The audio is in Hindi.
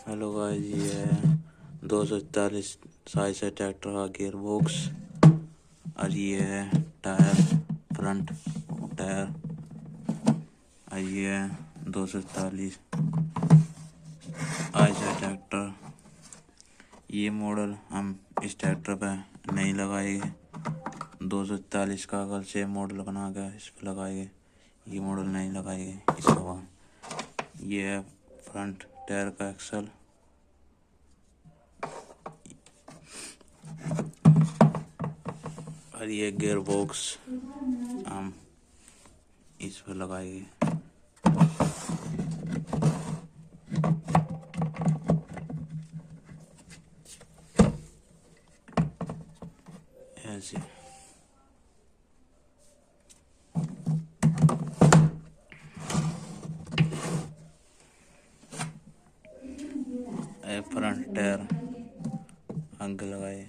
हेलो गाइस, ये है 241 साइज है ट्रैक्टर का गियर बॉक्स। और ये है टायर, फ्रंट टायर। और ये है 241 आयशर ट्रैक्टर। ये मॉडल हम इस ट्रैक्टर पे नहीं लगाएंगे। 241 का अगर से मॉडल बना के इस पे लगाएंगे, ये मॉडल नहीं लगाएंगे इसका बाद। ये है फ्रंट टायर का एक्सल। और ये गियर बॉक्स हम इस पर लगाएंगे। ऐसे फ्रंट टायर आगे लगाए।